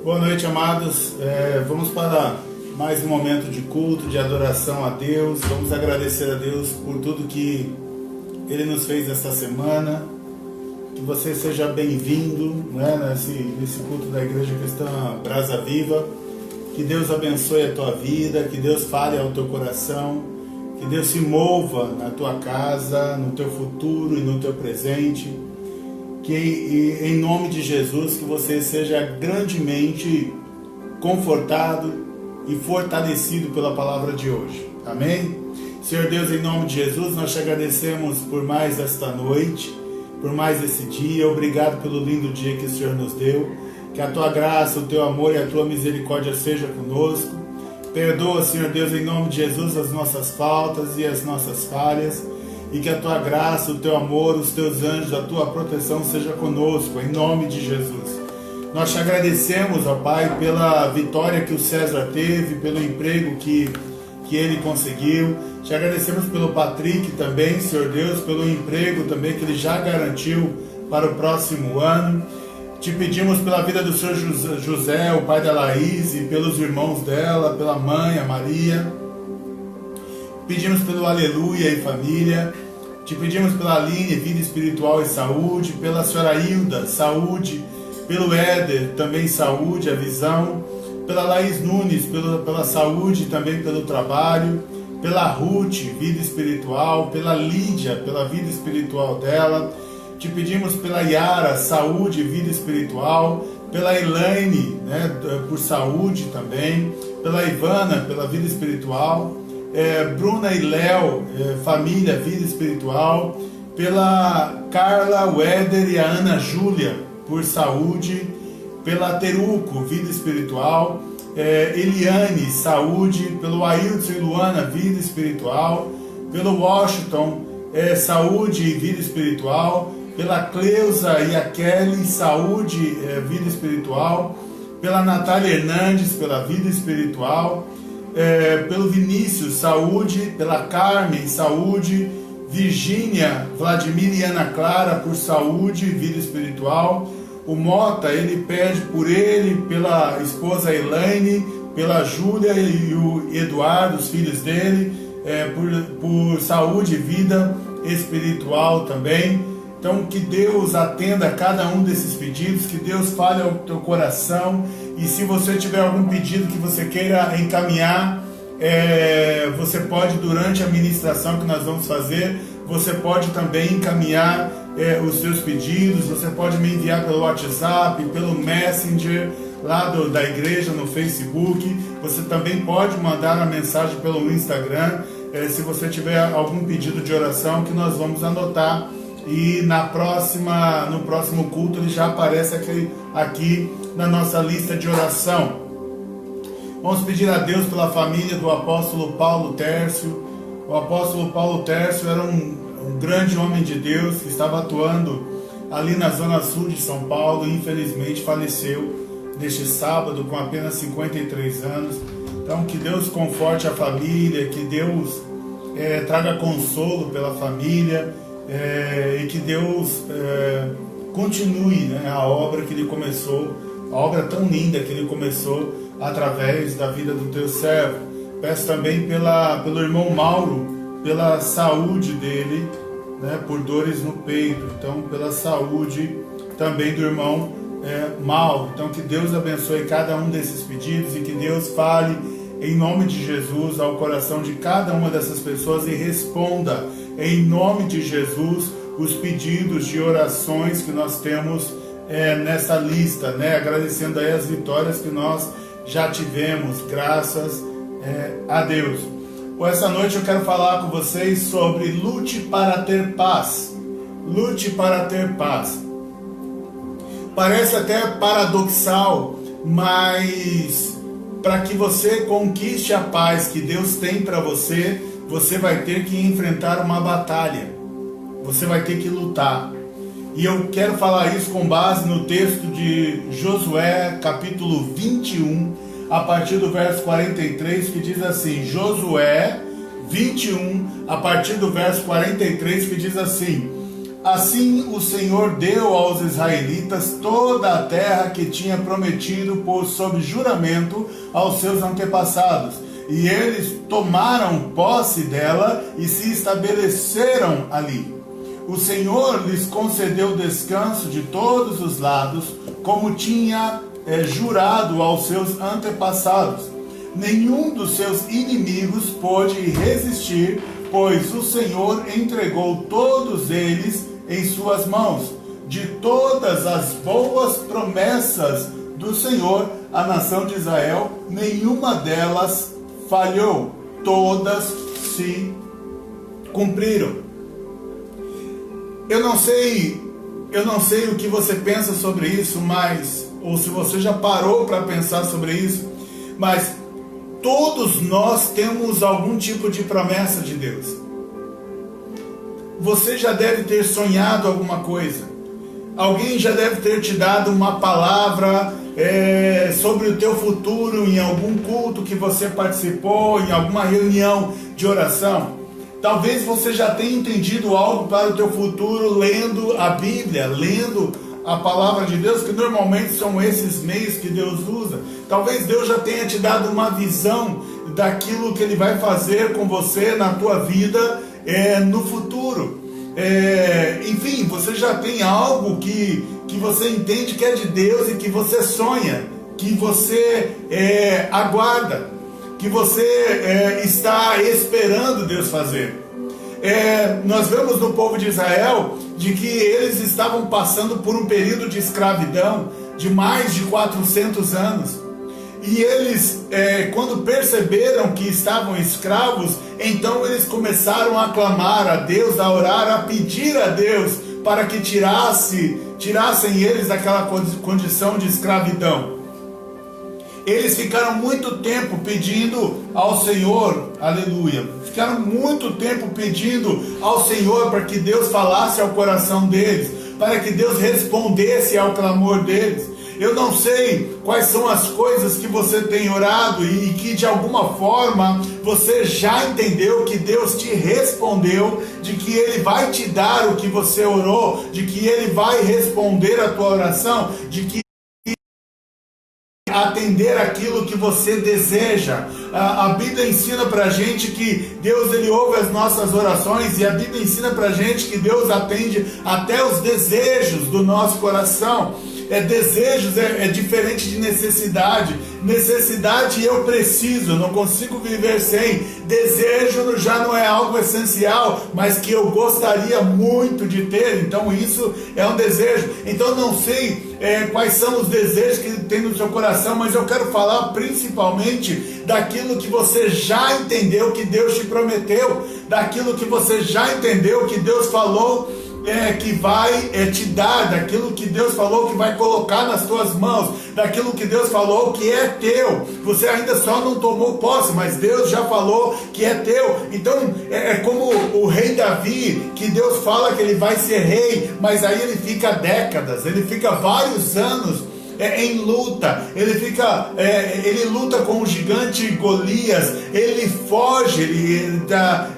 Boa noite, amados. Vamos para mais um momento de culto, de adoração a Deus. Vamos agradecer a Deus por tudo que Ele nos fez esta semana. Que você seja bem-vindo, nesse culto da Igreja Cristã Brasa Viva. Que Deus abençoe a tua vida, que Deus fale ao teu coração, que Deus se mova na tua casa, no teu futuro e no teu presente. Que em nome de Jesus, que você seja grandemente confortado e fortalecido pela palavra de hoje. Amém? Senhor Deus, em nome de Jesus, nós te agradecemos por mais esta noite, por mais esse dia. Obrigado pelo lindo dia que o Senhor nos deu. Que a tua graça, o teu amor e a tua misericórdia seja conosco. Perdoa, Senhor Deus, em nome de Jesus, as nossas faltas e as nossas falhas. E que a tua graça, o teu amor, os teus anjos, a tua proteção seja conosco, em nome de Jesus. Nós te agradecemos, ó Pai, pela vitória que o César teve, pelo emprego que ele conseguiu. Te agradecemos pelo Patrick também, Senhor Deus, pelo emprego também que ele já garantiu para o próximo ano. Te pedimos pela vida do Senhor José, o pai da Laís, e pelos irmãos dela, pela mãe, a Maria. Pedimos pelo Aleluia e família. Te pedimos pela Aline, vida espiritual e saúde. Pela senhora Hilda, saúde. Pelo Éder, também saúde, a visão. Pela Laís Nunes, pela saúde e também pelo trabalho. Pela Ruth, vida espiritual. Pela Lídia, pela vida espiritual dela. Te pedimos pela Yara, saúde e vida espiritual. Pela Elaine, por saúde também. Pela Ivana, pela vida espiritual. Bruna e Léo, família, vida espiritual. Pela Carla, o Éder e a Ana Júlia, por saúde. Pela Teruco, vida espiritual. Eliane, saúde. Pelo Ailton e Luana, vida espiritual. Pelo Washington, saúde e vida espiritual. Pela Cleusa e a Kelly, saúde, vida espiritual. Pela Natália Hernandes, pela vida espiritual. Pelo Vinícius, saúde. Pela Carmen, saúde. Virgínia, Vladimir e Ana Clara, por saúde, vida espiritual. O Mota, ele pede por ele, pela esposa Elaine, pela Júlia e o Eduardo, os filhos dele, por saúde e vida espiritual também. Então, que Deus atenda a cada um desses pedidos, que Deus fale ao teu coração. E se você tiver algum pedido que você queira encaminhar, você pode, durante a ministração que nós vamos fazer, você pode também encaminhar os seus pedidos. Você pode me enviar pelo WhatsApp, pelo Messenger, lá da igreja, no Facebook. Você também pode mandar uma mensagem pelo Instagram, se você tiver algum pedido de oração, que nós vamos anotar. E no próximo culto ele já aparece aqui na nossa lista de oração. Vamos pedir a Deus pela família do apóstolo Paulo Tércio. O apóstolo Paulo Tércio era um grande homem de Deus que estava atuando ali na zona sul de São Paulo e infelizmente faleceu neste sábado com apenas 53 anos. Então, que Deus conforte a família, que Deus traga consolo pela família. E que Deus continue a obra que Ele começou, a obra tão linda que Ele começou através da vida do teu servo. Peço também pelo irmão Mauro, pela saúde dele, por dores no peito. Então, pela saúde também do irmão Mauro. Então, que Deus abençoe cada um desses pedidos e que Deus fale em nome de Jesus ao coração de cada uma dessas pessoas e responda em nome de Jesus os pedidos de orações que nós temos nessa lista, agradecendo aí as vitórias que nós já tivemos, graças a Deus. Essa noite eu quero falar com vocês sobre lute para ter paz. Lute para ter paz. Parece até paradoxal, mas para que você conquiste a paz que Deus tem para você, você vai ter que enfrentar uma batalha. Você vai ter que lutar. E eu quero falar isso com base no texto de Josué, capítulo 21, a partir do verso 43, que diz assim, Josué 21, a partir do verso 43, que diz assim: Assim o Senhor deu aos israelitas toda a terra que tinha prometido por sob juramento aos seus antepassados. E eles tomaram posse dela e se estabeleceram ali. O Senhor lhes concedeu descanso de todos os lados, como tinha jurado aos seus antepassados. Nenhum dos seus inimigos pôde resistir, pois o Senhor entregou todos eles em suas mãos. De todas as boas promessas do Senhor à nação de Israel, nenhuma delas falhou, todas se cumpriram. Eu não sei o que você pensa sobre isso, ou se você já parou para pensar sobre isso, mas todos nós temos algum tipo de promessa de Deus. Você já deve ter sonhado alguma coisa. Alguém já deve ter te dado uma palavra sobre o teu futuro em algum culto que você participou, em alguma reunião de oração. Talvez você já tenha entendido algo para o teu futuro lendo a Bíblia, lendo a palavra de Deus, que normalmente são esses meios que Deus usa. Talvez Deus já tenha te dado uma visão daquilo que Ele vai fazer com você na tua vida no futuro. Enfim, você já tem algo que você entende que é de Deus e que você sonha, que você aguarda, que você está esperando Deus fazer. Nós vemos no povo de Israel de que eles estavam passando por um período de escravidão de mais de 400 anos. E eles, quando perceberam que estavam escravos, então eles começaram a clamar a Deus, a orar, a pedir a Deus para que tirassem eles daquela condição de escravidão. Eles ficaram muito tempo pedindo ao Senhor, aleluia, ficaram muito tempo pedindo ao Senhor para que Deus falasse ao coração deles, para que Deus respondesse ao clamor deles. Eu não sei quais são as coisas que você tem orado e que de alguma forma você já entendeu que Deus te respondeu, de que Ele vai te dar o que você orou, de que Ele vai responder a tua oração, de que atender aquilo que você deseja. A Bíblia ensina pra gente que Deus, Ele ouve as nossas orações, e a Bíblia ensina pra gente que Deus atende até os desejos do nosso coração. Desejos é diferente de necessidade. Necessidade eu preciso, não consigo viver sem. Desejo já não é algo essencial, mas que eu gostaria muito de ter. Então isso é um desejo. Então não sei quais são os desejos que tem no seu coração, mas eu quero falar principalmente daquilo que você já entendeu que Deus te prometeu, daquilo que você já entendeu que Deus falou que vai te dar, daquilo que Deus falou que vai colocar nas tuas mãos, daquilo que Deus falou que é teu. Você ainda só não tomou posse, mas Deus já falou que é teu. Então é como o rei Davi, que Deus fala que ele vai ser rei, mas aí ele fica décadas, ele fica vários anos em luta, ele luta com o gigante Golias, ele foge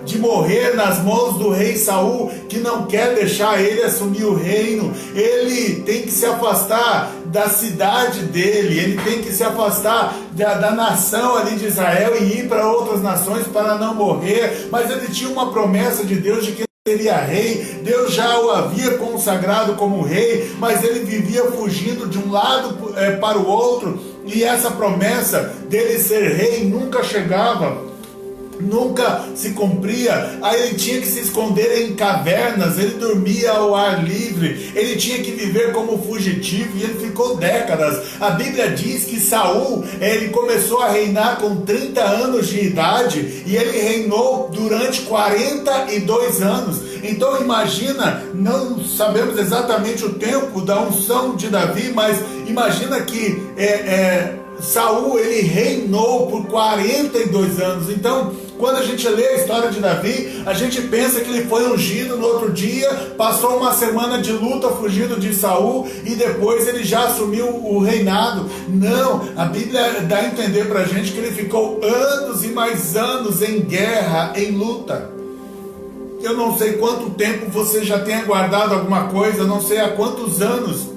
de morrer nas mãos do rei Saul, que não quer deixar ele assumir o reino. Ele tem que se afastar da cidade dele, ele tem que se afastar da nação ali de Israel e ir para outras nações para não morrer, mas ele tinha uma promessa de Deus de que seria rei. Deus já o havia consagrado como rei, mas ele vivia fugindo de um lado para o outro, e essa promessa dele ser rei nunca chegava, nunca se cumpria. Aí ele tinha que se esconder em cavernas, ele dormia ao ar livre, ele tinha que viver como fugitivo, e ele ficou décadas. A Bíblia diz que Saul, ele começou a reinar com 30 anos de idade, e ele reinou durante 42 anos. Então imagina, não sabemos exatamente o tempo da unção de Davi, mas imagina que Saul, ele reinou por 42 anos. Então, quando a gente lê a história de Davi, a gente pensa que ele foi ungido no outro dia, passou uma semana de luta fugindo de Saul, e depois ele já assumiu o reinado. Não, a Bíblia dá a entender pra gente que ele ficou anos e mais anos em guerra, em luta. Eu não sei quanto tempo você já tem aguardado alguma coisa, eu não sei há quantos anos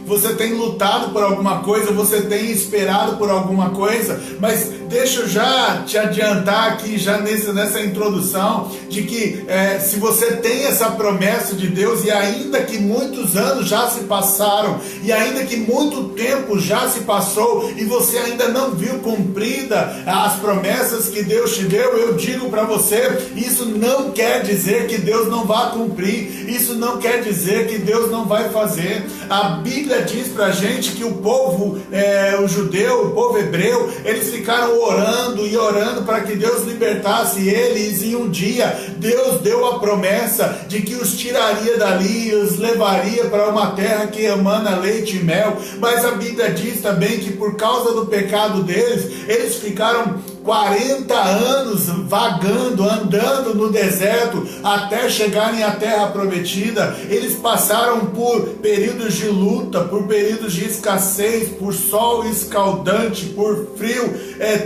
você tem lutado por alguma coisa, você tem esperado por alguma coisa, mas deixa eu já te adiantar aqui, já nessa introdução, de que se você tem essa promessa de Deus, e ainda que muitos anos já se passaram, e ainda que muito tempo já se passou, e você ainda não viu cumprida as promessas que Deus te deu, eu digo para você, isso não quer dizer que Deus não vai cumprir, isso não quer dizer que Deus não vai fazer. A Bíblia diz pra gente que o povo, o judeu, o povo hebreu, eles ficaram orando e orando para que Deus libertasse eles, e um dia Deus deu a promessa de que os tiraria dali e os levaria para uma terra que emana leite e mel. Mas a Bíblia diz também que por causa do pecado deles, eles ficaram 40 anos vagando, andando no deserto, até chegarem à terra prometida. Eles passaram por períodos de luta, por períodos de escassez, por sol escaldante, por frio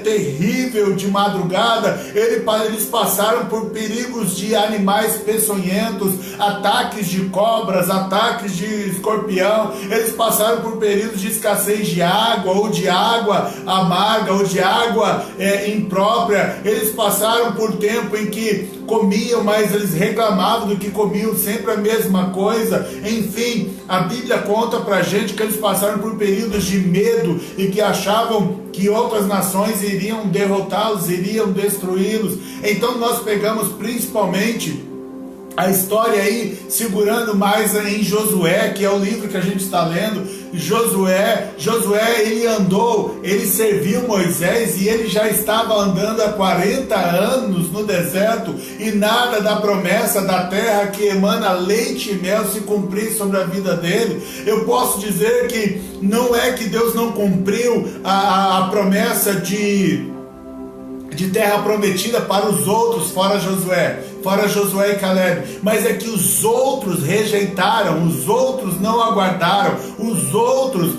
terrível de madrugada. Eles passaram por perigos de animais peçonhentos, ataques de cobras, ataques de escorpião. Eles passaram por períodos de escassez de água, ou de água amarga, ou de água imprópria. Eles passaram por tempo em que comiam, mas eles reclamavam do que comiam, sempre a mesma coisa. Enfim, a Bíblia conta pra gente que eles passaram por períodos de medo e que achavam que outras nações iriam derrotá-los, iriam destruí-los. Então nós pegamos principalmente a história aí, segurando mais em Josué, que é o livro que a gente está lendo. Josué, ele andou, ele serviu Moisés, e ele já estava andando há 40 anos no deserto, e nada da promessa da terra que emana leite e mel se cumprir sobre a vida dele. Eu posso dizer que não é que Deus não cumpriu a promessa de terra prometida para os outros, fora Josué e Caleb, mas é que os outros rejeitaram, os outros não aguardaram, os outros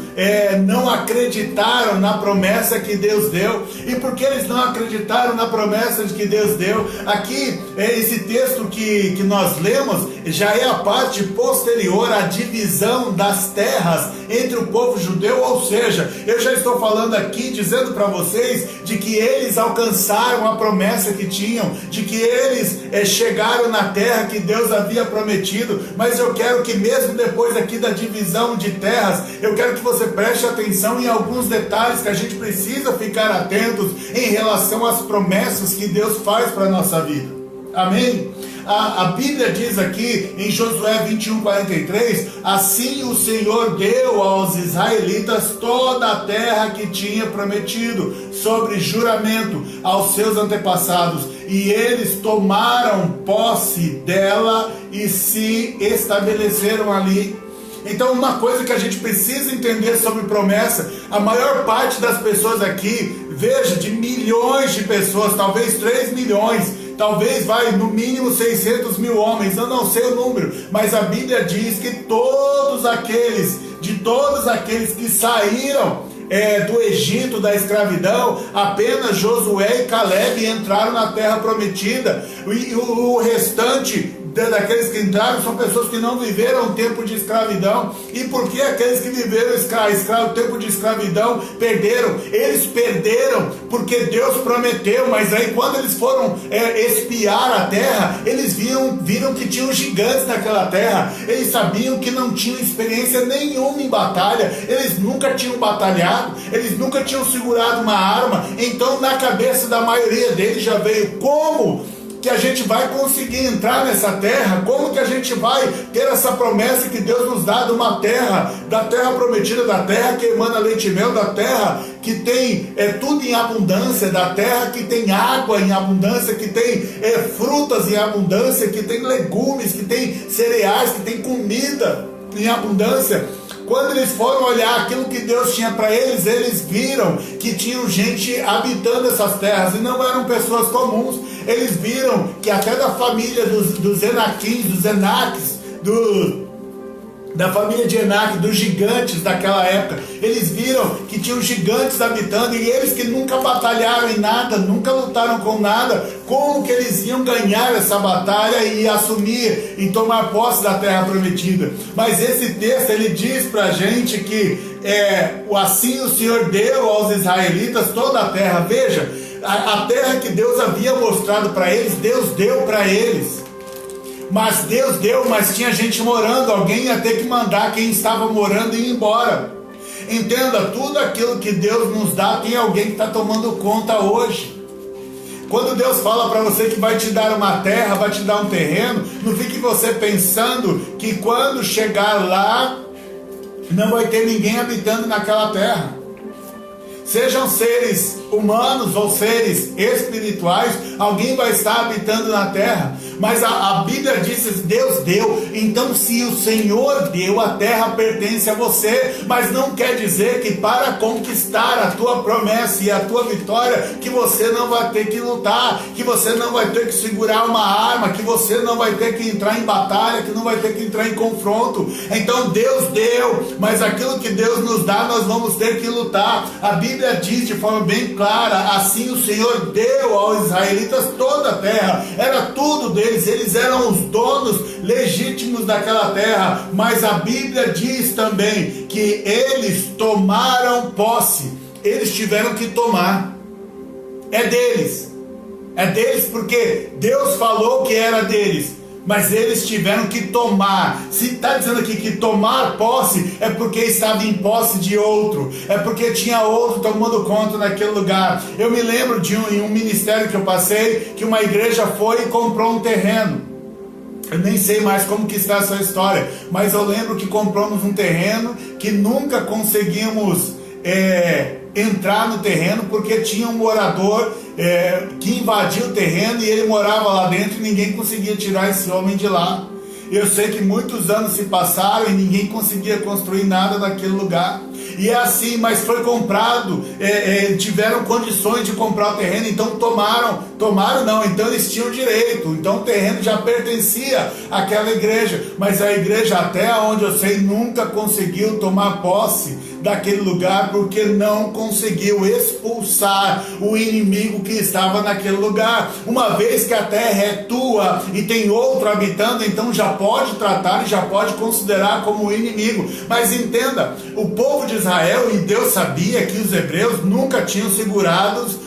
não acreditaram na promessa que Deus deu. E porque eles não acreditaram na promessa que Deus deu, aqui esse texto que nós lemos já é a parte posterior à divisão das terras entre o povo judeu. Ou seja, eu já estou falando aqui, dizendo para vocês de que eles alcançaram a promessa que tinham, de que eles chegaram na terra que Deus havia prometido. Mas eu quero que mesmo depois aqui da divisão de terras, eu quero que você preste atenção em alguns detalhes que a gente precisa ficar atentos em relação às promessas que Deus faz para a nossa vida. Amém? A Bíblia diz aqui em Josué 21:43, assim o Senhor deu aos israelitas toda a terra que tinha prometido, sobre juramento aos seus antepassados, e eles tomaram posse dela e se estabeleceram ali. Então, uma coisa que a gente precisa entender sobre promessa, a maior parte das pessoas aqui, veja, de milhões de pessoas, talvez 3 milhões, talvez vai no mínimo 600 mil homens, eu não sei o número, mas a Bíblia diz que todos aqueles que saíram do Egito, da escravidão, apenas Josué e Caleb entraram na terra prometida, e o restante daqueles que entraram são pessoas que não viveram o tempo de escravidão. E por que aqueles que viveram o tempo de escravidão perderam? Eles perderam porque Deus prometeu, mas aí quando eles foram espiar a terra, eles viram que tinham gigantes naquela terra. Eles sabiam que não tinham experiência nenhuma em batalha, eles nunca tinham batalhado, eles nunca tinham segurado uma arma. Então na cabeça da maioria deles já veio: como que a gente vai conseguir entrar nessa terra? Como que a gente vai ter essa promessa que Deus nos dá de uma terra, da terra prometida, da terra que emana leite e mel, da terra que tem tudo em abundância, da terra que tem água em abundância, que tem frutas em abundância, que tem legumes, que tem cereais, que tem comida em abundância? Quando eles foram olhar aquilo que Deus tinha para eles, eles viram que tinham gente habitando essas terras, e não eram pessoas comuns. Eles viram que até da família dos Enaquins, dos Enaques, da família de Enaque, dos gigantes daquela época. Eles viram que tinham gigantes habitando, e eles que nunca batalharam em nada, nunca lutaram com nada, como que eles iam ganhar essa batalha e assumir e tomar posse da terra prometida? Mas esse texto, ele diz pra gente que assim o Senhor deu aos israelitas toda a terra. Veja, a terra que Deus havia mostrado para eles, Deus deu para eles. Mas Deus deu, mas tinha gente morando. Alguém ia ter que mandar quem estava morando ir embora. Entenda, tudo aquilo que Deus nos dá, tem alguém que está tomando conta hoje. Quando Deus fala para você que vai te dar uma terra, vai te dar um terreno, não fique você pensando que quando chegar lá, não vai ter ninguém habitando naquela terra. Sejam seres humanos ou seres espirituais, alguém vai estar habitando na terra. Mas a Bíblia diz que Deus deu. Então, se o Senhor deu, a terra pertence a você. Mas não quer dizer que para conquistar a tua promessa e a tua vitória, que você não vai ter que lutar, que você não vai ter que segurar uma arma, que você não vai ter que entrar em batalha, que não vai ter que entrar em confronto. Então Deus deu, mas aquilo que Deus nos dá, nós vamos ter que lutar. A Bíblia diz de forma bem clara: assim o Senhor deu aos israelitas toda a terra. Era tudo deles, eles eram os donos legítimos daquela terra. Mas a Bíblia diz também que eles tomaram posse. Eles tiveram que tomar. É deles porque Deus falou que era deles, mas eles tiveram que tomar. Se está dizendo aqui que tomar posse, é porque estava em posse de outro, é porque tinha outro tomando conta naquele lugar. Eu me lembro de um ministério que eu passei, que uma igreja foi e comprou um terreno. Eu nem sei mais como que está essa história, mas eu lembro que compramos um terreno que nunca conseguimos entrar no terreno, porque tinha um morador que invadiu o terreno, e ele morava lá dentro e ninguém conseguia tirar esse homem de lá. Eu sei que muitos anos se passaram e ninguém conseguia construir nada naquele lugar. E é assim, mas foi comprado, tiveram condições de comprar o terreno, então tomaram não, então eles tinham direito, então o terreno já pertencia àquela igreja, mas a igreja, até onde eu sei, nunca conseguiu tomar posse daquele lugar, porque não conseguiu expulsar o inimigo que estava naquele lugar. Uma vez que a terra é tua e tem outro habitando, então já pode tratar e já pode considerar como inimigo. Mas entenda, o povo de Israel, e Deus sabia que os hebreus nunca tinham segurado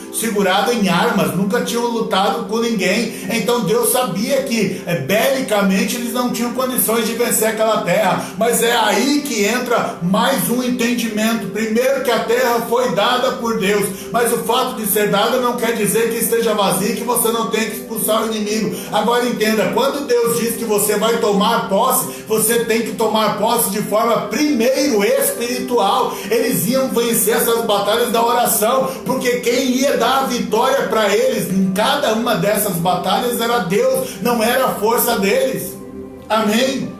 em armas, nunca tinham lutado com ninguém. Então Deus sabia que belicamente eles não tinham condições de vencer aquela terra. Mas é aí que entra mais um entendimento. Primeiro, que a terra foi dada por Deus, mas o fato de ser dada não quer dizer que esteja vazia, que você não tem que expulsar o inimigo. Agora entenda, quando Deus diz que você vai tomar posse, você tem que tomar posse de forma primeiro espiritual. Eles iam vencer essas batalhas da oração, porque quem ia dar a vitória para eles em cada uma dessas batalhas era Deus, não era a força deles. Amém?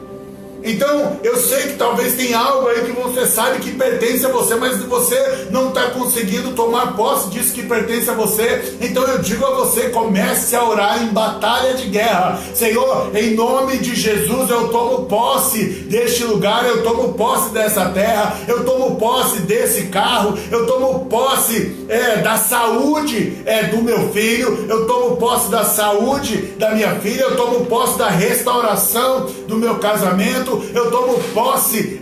Então, eu sei que talvez tenha algo aí que você sabe que pertence a você, mas você não está conseguindo tomar posse disso que pertence a você. Então eu digo a você, comece a orar em batalha de guerra. Senhor, em nome de Jesus, eu tomo posse deste lugar, eu tomo posse dessa terra, eu tomo posse desse carro, eu tomo posse da saúde do meu filho, eu tomo posse da saúde da minha filha, eu tomo posse da restauração do meu casamento, eu tomo posse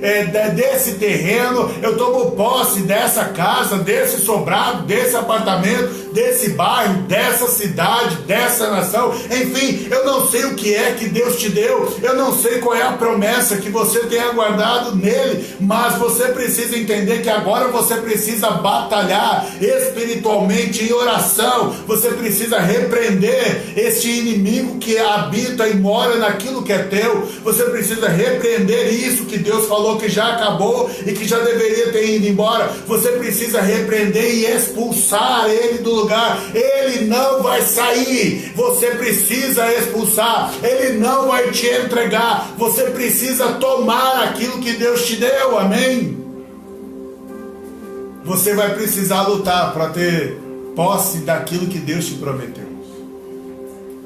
desse terreno, eu tomo posse dessa casa, desse sobrado, desse apartamento, desse bairro, dessa cidade, dessa nação. Enfim, eu não sei o que é que Deus te deu, eu não sei qual é a promessa que você tem aguardado nele, mas você precisa entender que agora você precisa batalhar espiritualmente em oração. Você precisa repreender este inimigo que habita e mora naquilo que é teu. Você precisa repreender isso que Deus falou que já acabou e que já deveria ter ido embora. Você precisa repreender e expulsar ele do lugar. Ele não vai sair, você precisa expulsar. Ele não vai te entregar, você precisa tomar aquilo que Deus te deu. Amém? Você vai precisar lutar para ter posse daquilo que Deus te prometeu.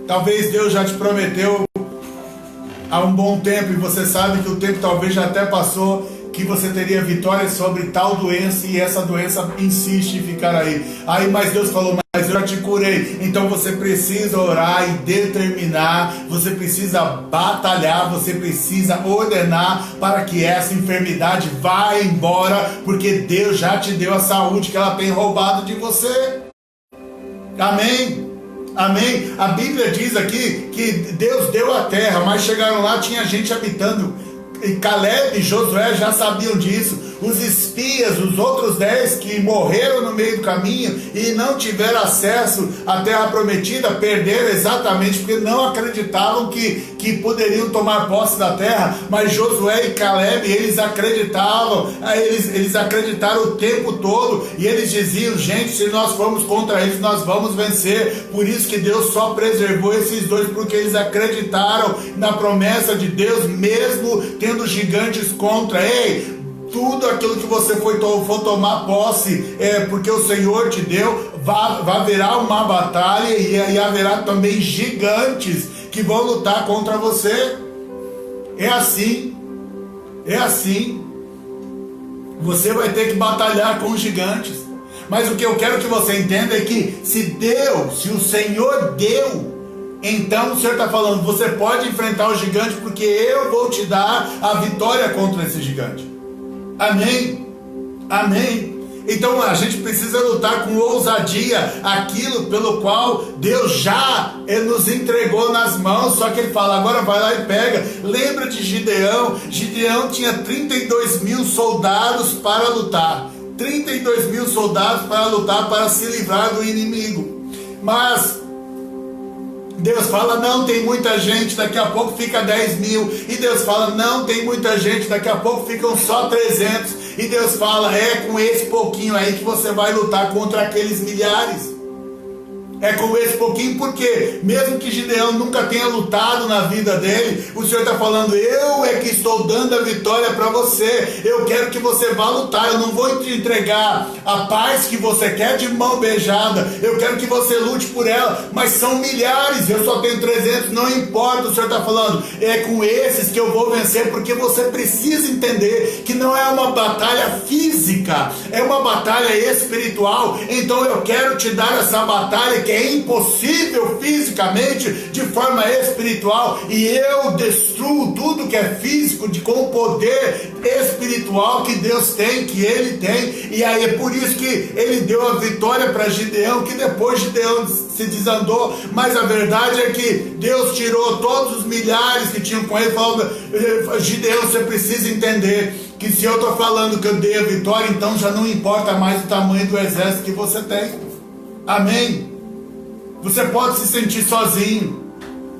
Talvez Deus já te prometeu há um bom tempo, e você sabe que o tempo talvez já até passou, que você teria vitória sobre tal doença, e essa doença insiste em ficar aí, mas Deus falou, mas eu já te curei. Então você precisa orar e determinar, você precisa batalhar, você precisa ordenar para que essa enfermidade vá embora, porque Deus já te deu a saúde que ela tem roubado de você. Amém? Amém? A Bíblia diz aqui que Deus deu a terra, mas chegaram lá, tinha gente habitando. E Caleb e Josué já sabiam disso. Os espias, os outros 10 que morreram no meio do caminho e não tiveram acesso à terra prometida, perderam exatamente porque não acreditavam que poderiam tomar posse da terra. Mas Josué e Caleb, eles acreditavam, eles acreditaram o tempo todo, e eles diziam, gente, se nós formos contra eles, nós vamos vencer. Por isso que Deus só preservou esses dois, porque eles acreditaram na promessa de Deus, mesmo tendo gigantes contra. Ei, tudo aquilo que você for tomar posse, porque o Senhor te deu, vai haverá uma batalha, e haverá também gigantes que vão lutar contra você. É assim. Você vai ter que batalhar com os gigantes. Mas o que eu quero que você entenda é que se o Senhor deu, então o Senhor está falando, você pode enfrentar o gigante, porque eu vou te dar a vitória contra esse gigante. Amém? Amém? Então a gente precisa lutar com ousadia aquilo pelo qual Deus já nos entregou nas mãos. Só que ele fala, agora vai lá e pega. Lembra de Gideão? Gideão tinha 32 mil soldados para lutar. 32 mil soldados para lutar, para se livrar do inimigo. Mas Deus fala, não, tem muita gente, daqui a pouco fica 10 mil. E Deus fala, não, tem muita gente, daqui a pouco ficam só 300. E Deus fala, é com esse pouquinho aí que você vai lutar contra aqueles milhares. É com esse pouquinho, porque mesmo que Gideão nunca tenha lutado na vida dele, o Senhor está falando, eu é que estou dando a vitória para você. Eu quero que você vá lutar. Eu não vou te entregar a paz que você quer de mão beijada. Eu quero que você lute por ela, mas são milhares, eu só tenho 300, não importa. O Senhor está falando, é com esses que eu vou vencer, porque você precisa entender que não é uma batalha física, é uma batalha espiritual. Então eu quero te dar essa batalha que é impossível fisicamente, de forma espiritual, e eu destruo tudo que é físico com o poder espiritual que Deus tem, que Ele tem. E aí é por isso que Ele deu a vitória para Gideão, que depois Gideão se desandou, mas a verdade é que Deus tirou todos os milhares que tinham com ele, falou, Gideão, você precisa entender que se eu estou falando que eu dei a vitória, então já não importa mais o tamanho do exército que você tem. Amém? Você pode se sentir sozinho.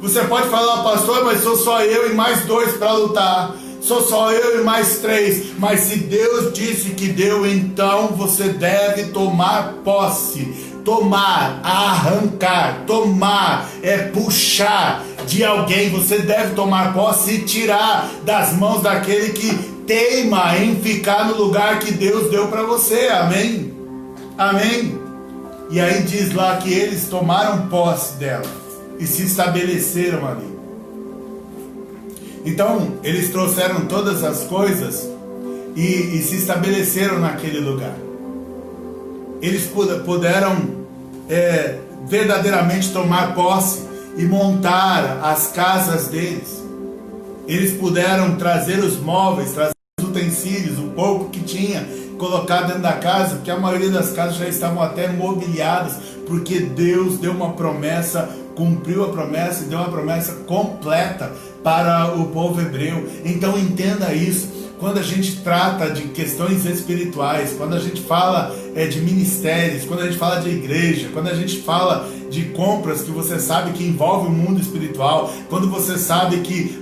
Você pode falar, pastor, mas sou só eu e mais 2 para lutar. Sou só eu e mais 3. Mas se Deus disse que deu, então você deve tomar posse. Tomar, arrancar, tomar, puxar de alguém. Você deve tomar posse e tirar das mãos daquele que teima em ficar no lugar que Deus deu para você. Amém? Amém? E aí diz lá que eles tomaram posse dela e se estabeleceram ali. Então eles trouxeram todas as coisas e se estabeleceram naquele lugar. Eles puderam verdadeiramente tomar posse e montar as casas deles. Eles puderam trazer os móveis, trazer os utensílios, o pouco que tinha, colocar dentro da casa, porque a maioria das casas já estavam até mobiliadas, porque Deus deu uma promessa, cumpriu a promessa e deu uma promessa completa para o povo hebreu. Então entenda isso. Quando a gente trata de questões espirituais, quando a gente fala de ministérios, quando a gente fala de igreja, quando a gente fala de compras que você sabe que envolve o mundo espiritual, quando você sabe que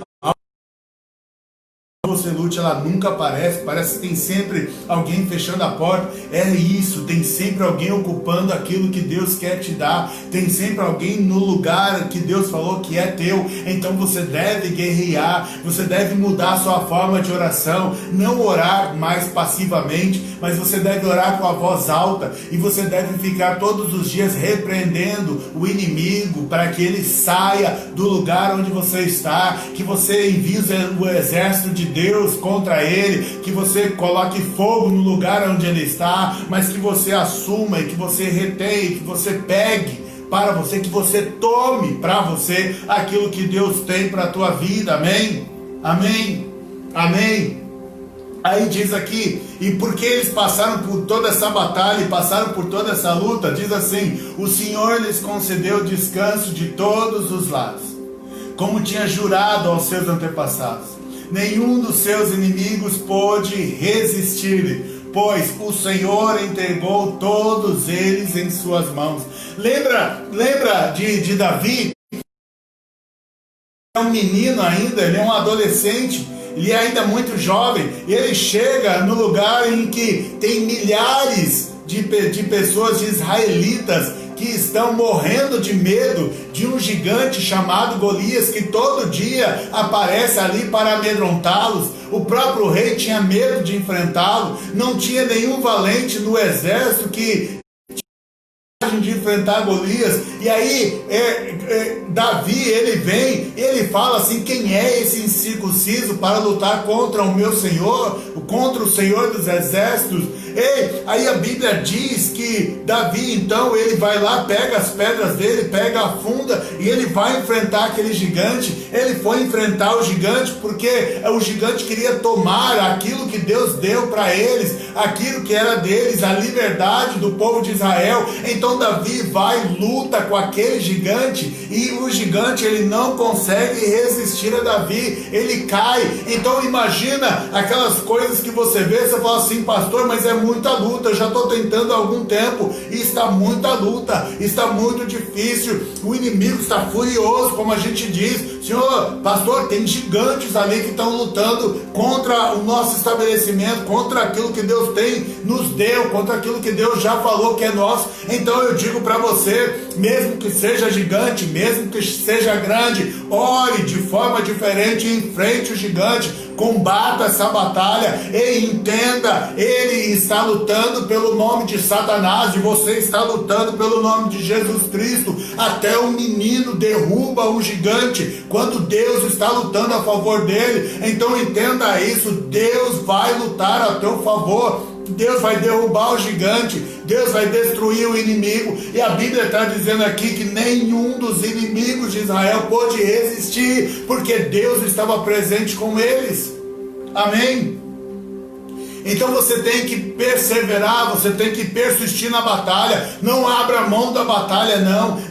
você lute, ela nunca aparece, parece que tem sempre alguém fechando a porta. É isso, tem sempre alguém ocupando aquilo que Deus quer te dar, tem sempre alguém no lugar que Deus falou que é teu. Então você deve guerrear, você deve mudar a sua forma de oração, não orar mais passivamente, mas você deve orar com a voz alta, e você deve ficar todos os dias repreendendo o inimigo para que ele saia do lugar onde você está, que você envie o exército de Deus contra ele, que você coloque fogo no lugar onde ele está, mas que você assuma e que você retenha, que você pegue para você, que você tome para você aquilo que Deus tem para a tua vida. Amém? Amém? Amém? Aí diz aqui, e porque eles passaram por toda essa batalha e passaram por toda essa luta, diz assim: o Senhor lhes concedeu descanso de todos os lados, como tinha jurado aos seus antepassados. Nenhum dos seus inimigos pôde resistir, pois o Senhor entregou todos eles em suas mãos. Lembra de Davi? É um menino ainda, ele é um adolescente, ele é ainda muito jovem, e ele chega no lugar em que tem milhares de pessoas, de israelitas, que estão morrendo de medo de um gigante chamado Golias, que todo dia aparece ali para amedrontá-los. O próprio rei tinha medo de enfrentá-lo, não tinha nenhum valente no exército que de enfrentar Golias. E aí Davi, ele vem, ele fala assim: quem é esse incircunciso para lutar contra o meu Senhor, contra o Senhor dos exércitos? Aí a Bíblia diz que Davi, então, ele vai lá, pega as pedras dele, pega a funda, e ele vai enfrentar aquele gigante. Ele foi enfrentar o gigante porque o gigante queria tomar aquilo que Deus deu para eles, aquilo que era deles, a liberdade do povo de Israel. Então Davi vai, luta com aquele gigante, e o gigante, ele não consegue resistir a Davi, ele cai. Então imagina aquelas coisas que você vê, você fala assim: pastor, mas é muita luta, eu já estou tentando há algum tempo, e está muita luta, está muito difícil, o inimigo está furioso, como a gente diz. Senhor, pastor, tem gigantes ali que estão lutando contra o nosso estabelecimento, contra aquilo que Deus nos deu, contra aquilo que Deus já falou que é nosso. Então eu digo para você, mesmo que seja gigante, mesmo que seja grande, ore de forma diferente, enfrente o gigante, combata essa batalha e entenda, ele está lutando pelo nome de Satanás, e você está lutando pelo nome de Jesus Cristo. Até o menino derruba o gigante quando Deus está lutando a favor dele. Então entenda isso, Deus vai lutar a teu favor. Deus vai derrubar o gigante, Deus vai destruir o inimigo. E a Bíblia está dizendo aqui que nenhum dos inimigos de Israel pôde resistir, porque Deus estava presente com eles. Amém? Então você tem que perseverar, você tem que persistir na batalha. Não abra mão da batalha,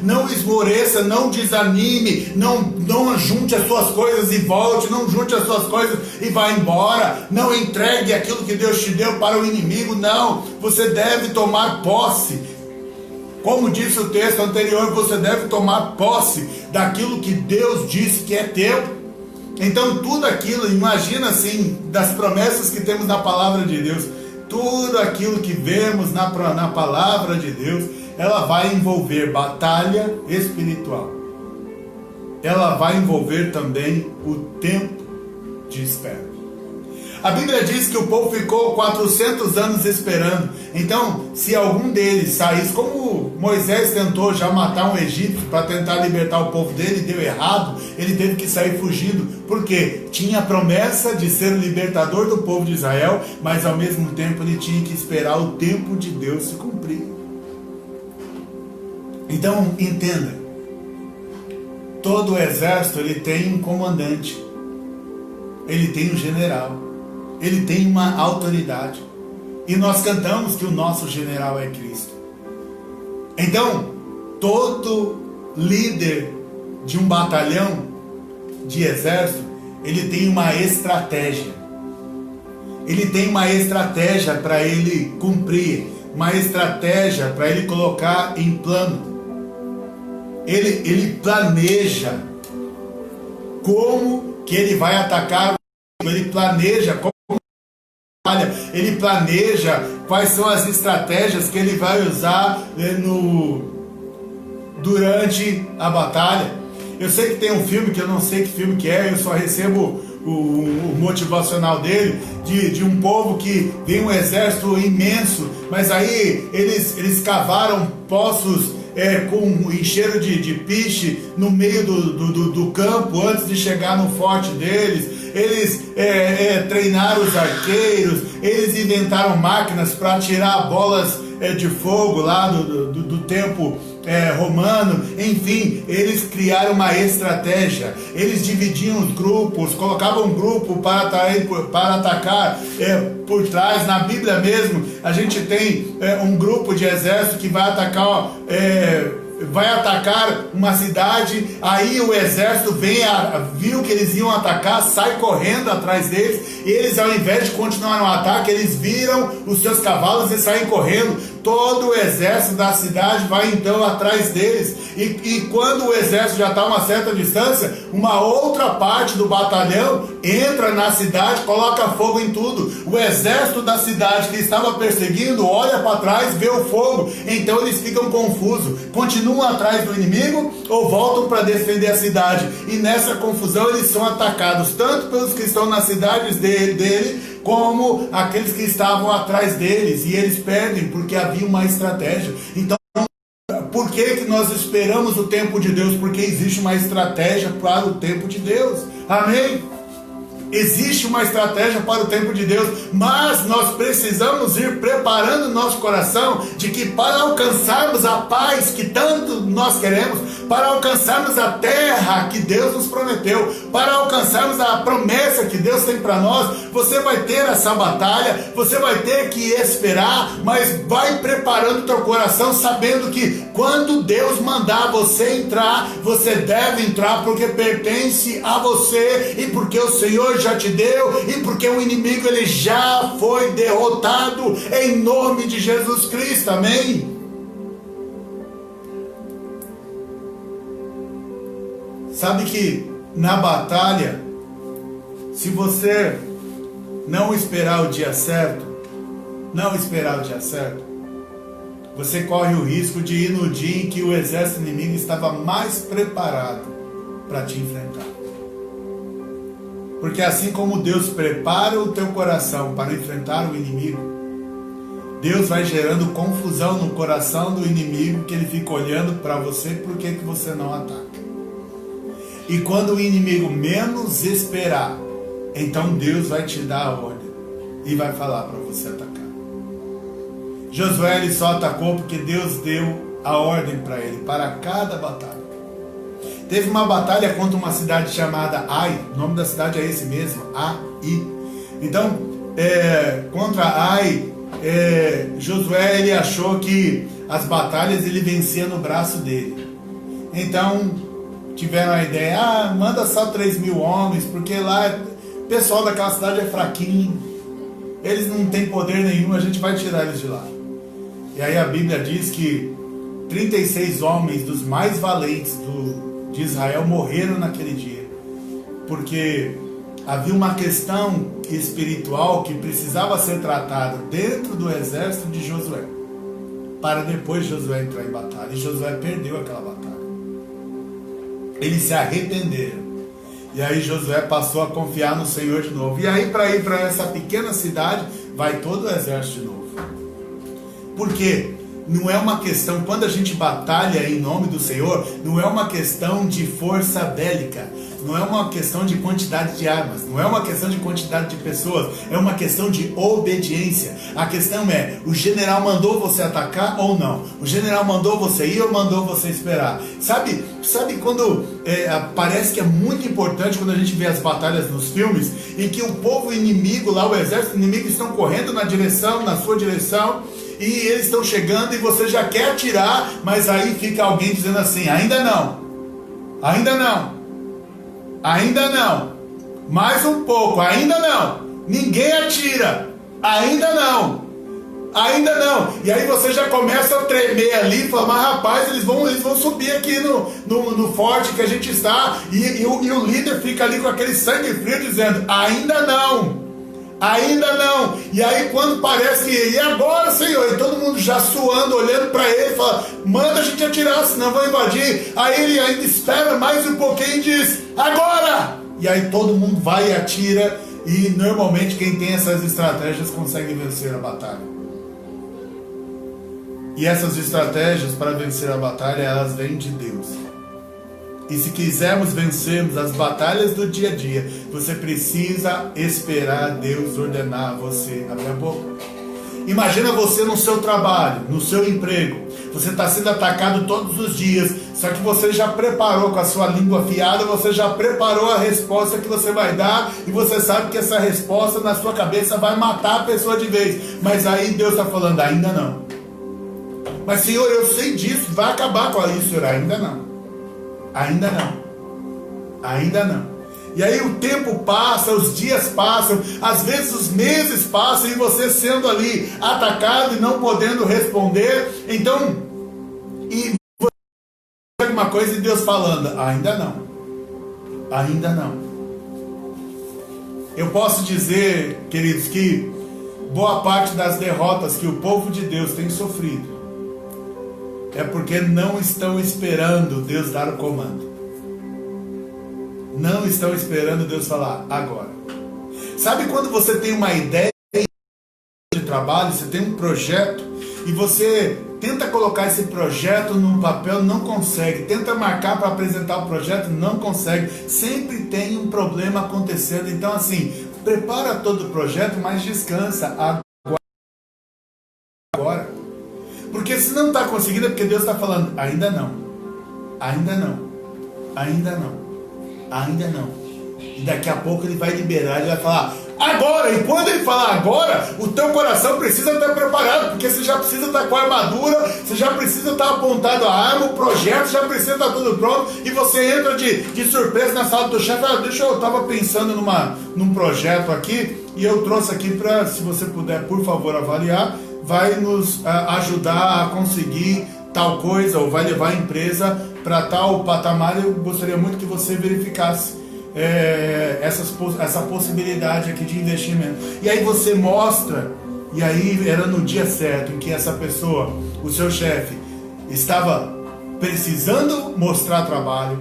não esmoreça, não desanime, não junte as suas coisas e volte, não junte as suas coisas e vá embora, não entregue aquilo que Deus te deu para o inimigo. Não, você deve tomar posse. Como disse o texto anterior, você deve tomar posse daquilo que Deus disse que é teu. Então tudo aquilo, imagina assim, das promessas que temos na palavra de Deus, tudo aquilo que vemos na palavra de Deus, ela vai envolver batalha espiritual. Ela vai envolver também o tempo de espera. A Bíblia diz que o povo ficou 400 anos esperando. Então, se algum deles saísse, como Moisés tentou já matar um egípcio para tentar libertar o povo dele, deu errado, ele teve que sair fugindo, porque tinha a promessa de ser o libertador do povo de Israel, mas ao mesmo tempo ele tinha que esperar o tempo de Deus se cumprir. Então, entenda, todo o exército, ele tem um comandante, ele tem um general, ele tem uma autoridade, e nós cantamos que o nosso general é Cristo. Então, todo líder de um batalhão de exército, ele tem uma estratégia. Ele tem uma estratégia para ele cumprir, uma estratégia para ele colocar em plano. Ele planeja como que ele vai atacar ele planeja ele planeja quais são as estratégias que ele vai usar durante a batalha. Eu sei que tem um filme que eu não sei que filme que é, eu só recebo o motivacional dele, de um povo que vem um exército imenso, mas aí eles cavaram poços com encheram de piche no meio do campo antes de chegar no forte deles. Eles treinaram os arqueiros, eles inventaram máquinas para tirar bolas de fogo lá do tempo romano. Enfim, eles criaram uma estratégia. Eles dividiam os grupos, colocavam um grupo para atacar por trás. Na Bíblia mesmo, a gente tem um grupo de exército que vai atacar uma cidade. Aí o exército viu que eles iam atacar, sai correndo atrás deles. Eles, ao invés de continuar no ataque, eles viram os seus cavalos e saem correndo. Todo o exército da cidade vai então atrás deles. E quando o exército já está a uma certa distância, uma outra parte do batalhão entra na cidade, coloca fogo em tudo. O exército da cidade que estava perseguindo olha para trás, vê o fogo. Então eles ficam confusos. Continuam atrás do inimigo ou voltam para defender a cidade? E nessa confusão eles são atacados tanto pelos que estão nas cidades dele como aqueles que estavam atrás deles, e eles perdem porque havia uma estratégia. Então, por que nós esperamos o tempo de Deus? Porque existe uma estratégia para o tempo de Deus. Amém? Existe uma estratégia para o tempo de Deus, mas nós precisamos ir preparando nosso coração de que para alcançarmos a paz que tanto nós queremos, para alcançarmos a terra que Deus nos prometeu, para alcançarmos a promessa que Deus tem para nós, você vai ter essa batalha, você vai ter que esperar, mas vai preparando o teu coração sabendo que quando Deus mandar você entrar, você deve entrar porque pertence a você e porque o Senhor já te deu e porque o inimigo ele já foi derrotado em nome de Jesus Cristo. Amém? Sabe que na batalha, se você não esperar o dia certo, você corre o risco de ir no dia em que o exército inimigo estava mais preparado para te enfrentar. Porque assim como Deus prepara o teu coração para enfrentar o inimigo, Deus vai gerando confusão no coração do inimigo, que ele fica olhando para você, por que você não ataca? E quando o inimigo menos esperar, então Deus vai te dar a ordem e vai falar para você atacar. Josué ele só atacou porque Deus deu a ordem para ele, para cada batalha. Teve uma batalha contra uma cidade chamada Ai, o nome da cidade é esse mesmo, Ai. Então, contra Ai, Josué ele achou que as batalhas ele vencia no braço dele. Então, tiveram a ideia, manda só 3.000 homens, porque lá o pessoal daquela cidade é fraquinho, eles não têm poder nenhum, a gente vai tirar eles de lá. E aí a Bíblia diz que 36 homens dos mais valentes de Israel morreram naquele dia, porque havia uma questão espiritual que precisava ser tratada dentro do exército de Josué, para depois Josué entrar em batalha, e Josué perdeu aquela batalha. Eles se arrependeram, e aí Josué passou a confiar no Senhor de novo. E aí para ir para essa pequena cidade vai todo o exército de novo. Por quê? Não é uma questão, quando a gente batalha em nome do Senhor, não é uma questão de força bélica, não é uma questão de quantidade de armas, não é uma questão de quantidade de pessoas, é uma questão de obediência. A questão é, o general mandou você atacar ou não? O general mandou você ir ou mandou você esperar? Sabe quando parece que é muito importante quando a gente vê as batalhas nos filmes, em que o povo inimigo lá, o exército inimigo estão correndo na sua direção, e eles estão chegando e você já quer atirar, mas aí fica alguém dizendo assim, ainda não, mais um pouco, ainda não, ninguém atira, ainda não, ainda não. E aí você já começa a tremer ali e fala, mas rapaz, eles vão subir aqui no forte que a gente está. E o líder fica ali com aquele sangue frio dizendo, ainda não. Ainda não. E aí quando parece que, e agora, Senhor? E todo mundo já suando, olhando para ele, fala, manda a gente atirar, senão vão invadir. Aí ele ainda espera mais um pouquinho e diz, agora! E aí todo mundo vai e atira. E normalmente quem tem essas estratégias consegue vencer a batalha. E essas estratégias para vencer a batalha, elas vêm de Deus. E se quisermos vencermos as batalhas do dia a dia, você precisa esperar Deus ordenar a você abrir a boca. Imagina você no seu trabalho, no seu emprego. Você está sendo atacado todos os dias, só que você já preparou com a sua língua afiada, você já preparou a resposta que você vai dar, e você sabe que essa resposta na sua cabeça vai matar a pessoa de vez. Mas aí Deus está falando, ainda não. Mas Senhor, eu sei disso, vai acabar com isso, Senhor, ainda não. Ainda não. Ainda não. E aí o tempo passa, os dias passam, às vezes os meses passam e você sendo ali atacado e não podendo responder. Então, e você alguma coisa e Deus falando, ainda não. Ainda não. Eu posso dizer, queridos, que boa parte das derrotas que o povo de Deus tem sofrido é porque não estão esperando Deus dar o comando. Não estão esperando Deus falar agora. Sabe quando você tem uma ideia de trabalho, você tem um projeto e você tenta colocar esse projeto num papel, não consegue. Tenta marcar para apresentar o projeto, não consegue. Sempre tem um problema acontecendo. Então assim, prepara todo o projeto, mas descansa agora. Porque se não está conseguindo é porque Deus está falando, ainda não, ainda não, ainda não, ainda não. E daqui a pouco ele vai liberar, ele vai falar, agora. E quando ele falar agora, o teu coração precisa estar preparado, porque você já precisa estar com a armadura, você já precisa estar apontado a arma, o projeto já precisa estar tudo pronto, e você entra de surpresa na sala do chefe, eu estava pensando num projeto aqui, e eu trouxe aqui para, se você puder, por favor, avaliar, vai nos ajudar a conseguir tal coisa, ou vai levar a empresa para tal patamar. Eu gostaria muito que você verificasse essa possibilidade aqui de investimento. E aí você mostra, e aí era no dia certo em que essa pessoa, o seu chefe, estava precisando mostrar trabalho,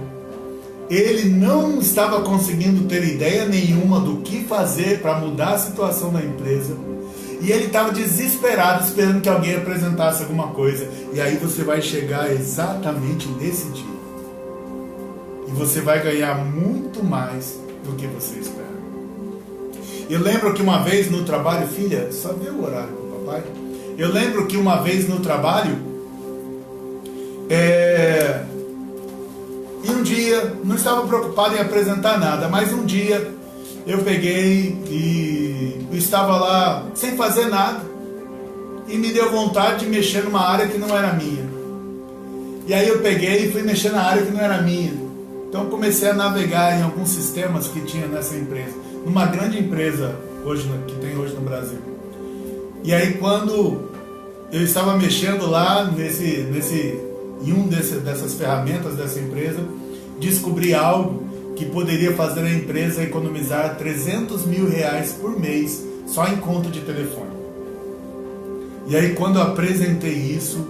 ele não estava conseguindo ter ideia nenhuma do que fazer para mudar a situação da empresa, e ele estava desesperado, esperando que alguém apresentasse alguma coisa. E aí você vai chegar exatamente nesse dia, e você vai ganhar muito mais do que você espera. Eu lembro que uma vez no trabalho, filha, só vê o horário pro papai. Eu lembro que uma vez no trabalho, e um dia, não estava preocupado em apresentar nada, mas um dia eu peguei e estava lá sem fazer nada, e me deu vontade de mexer numa área que não era minha. E aí eu peguei e fui mexer na área que não era minha. Então comecei a navegar em alguns sistemas que tinha nessa empresa, numa grande empresa que tem hoje no Brasil. E aí quando eu estava mexendo lá em dessas ferramentas dessa empresa, descobri algo que poderia fazer a empresa economizar R$300 mil por mês só em conta de telefone. E aí quando eu apresentei isso,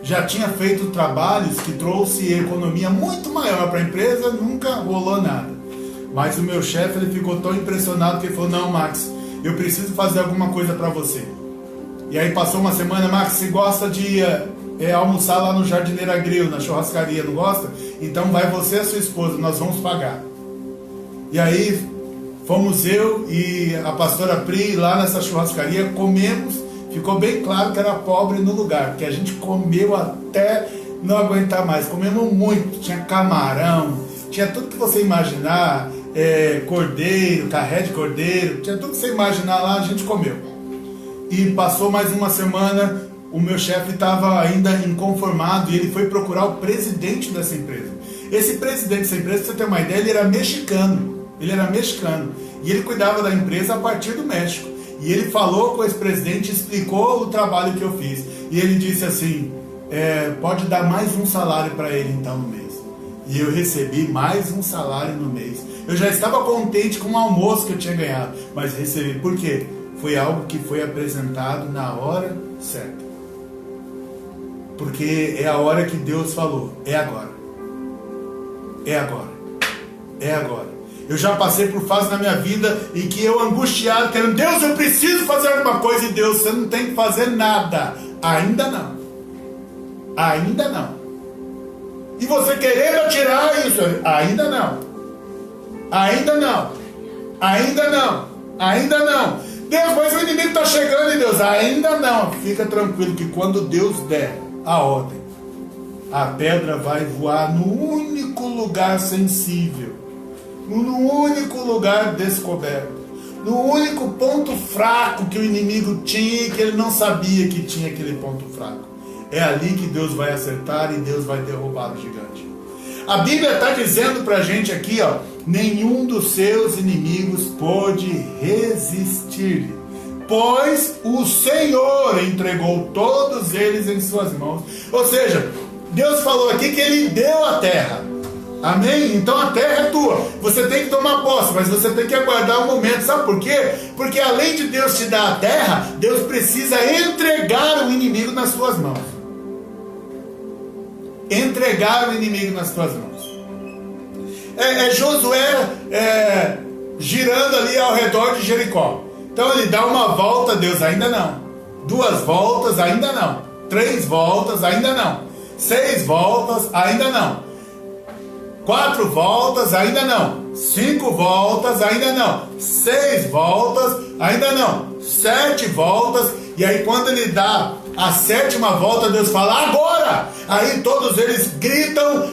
já tinha feito trabalhos que trouxe economia muito maior para a empresa, nunca rolou nada. Mas o meu chefe, ele ficou tão impressionado que ele falou, não, Max, eu preciso fazer alguma coisa para você. E aí passou uma semana, Max, você gosta de almoçar lá no Jardineira Grill, na churrascaria, não gosta? Então vai você e a sua esposa, nós vamos pagar. E aí fomos eu e a pastora Pri lá nessa churrascaria, comemos, ficou bem claro que era pobre no lugar, porque a gente comeu até não aguentar mais, comemos muito, tinha camarão, tinha tudo que você imaginar, cordeiro, carré de cordeiro, tinha tudo que você imaginar lá, a gente comeu. E passou mais uma semana, o meu chefe estava ainda inconformado e ele foi procurar o presidente dessa empresa. Esse presidente dessa empresa, pra você ter uma ideia, ele era mexicano. E ele cuidava da empresa a partir do México. E ele falou com esse presidente, explicou o trabalho que eu fiz. E ele disse assim, pode dar mais um salário para ele então no mês. E eu recebi mais um salário no mês. Eu já estava contente com o almoço que eu tinha ganhado, mas recebi. Por quê? Foi algo que foi apresentado na hora certa. Porque é a hora que Deus falou, é agora. É agora. É agora. Eu já passei por fases na minha vida em que eu angustiado, querendo, Deus, eu preciso fazer alguma coisa. E Deus, você não tem que fazer nada. Ainda não. Ainda não. E você querendo tirar isso, ainda não. Ainda não. Ainda não. Ainda não. Deus, mas o inimigo está chegando, e Deus, ainda não. Fica tranquilo que quando Deus der a ordem, a pedra vai voar no único lugar sensível, no único lugar descoberto, no único ponto fraco que o inimigo tinha e que ele não sabia que tinha aquele ponto fraco. É ali que Deus vai acertar e Deus vai derrubar o gigante. A Bíblia está dizendo para a gente aqui, nenhum dos seus inimigos pôde resistir-lhe, pois o Senhor entregou todos eles em suas mãos. Ou seja, Deus falou aqui que Ele deu a terra. Amém? Então a terra é tua. Você tem que tomar posse, mas você tem que aguardar um momento. Sabe por quê? Porque além de Deus te dar a terra, Deus precisa entregar o inimigo nas suas mãos. Entregar o inimigo nas tuas mãos. Josué girando ali ao redor de Jericó. Então ele dá uma volta, Deus, ainda não. 2 voltas, ainda não. 3 voltas, ainda não. 6 voltas, ainda não. 4 voltas, ainda não. 5 voltas, ainda não. 6 voltas, ainda não. 7 voltas. E aí quando ele dá a 7ª volta, Deus fala, agora! Aí todos eles gritam,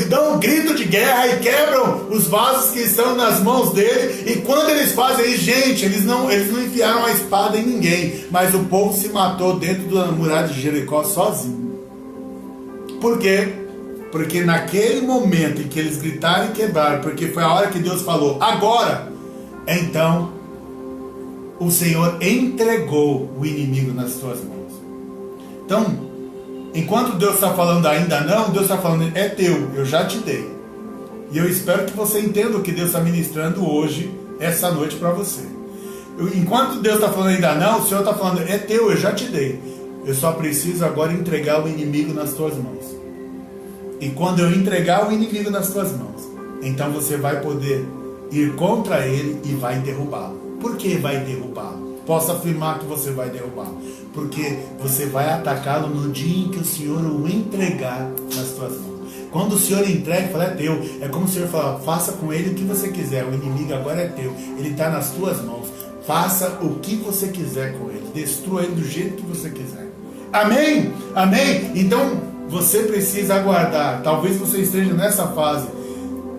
dão um grito de guerra e quebram os vasos que estão nas mãos dele. E quando eles fazem isso, gente, eles não enfiaram a espada em ninguém, mas o povo se matou dentro da muralha de Jericó sozinho. Por quê? Porque naquele momento em que eles gritaram e quebraram, porque foi a hora que Deus falou, agora, então o Senhor entregou o inimigo nas suas mãos. Então, enquanto Deus está falando ainda não, Deus está falando, é teu, eu já te dei. E eu espero que você entenda o que Deus está ministrando hoje, essa noite para você. Enquanto Deus está falando ainda não, o Senhor está falando, é teu, eu já te dei. Eu só preciso agora entregar o inimigo nas tuas mãos. E quando eu entregar o inimigo nas tuas mãos, então você vai poder ir contra ele e vai derrubá-lo. Por que vai derrubá-lo? Posso afirmar que você vai derrubá-lo, porque você vai atacá-lo no dia em que o Senhor o entregar nas tuas mãos. Quando o Senhor entrega, fala, é teu. É como o Senhor fala, faça com ele o que você quiser. O inimigo agora é teu. Ele está nas tuas mãos. Faça o que você quiser com ele. Destrua ele do jeito que você quiser. Amém? Amém? Então, você precisa aguardar. Talvez você esteja nessa fase.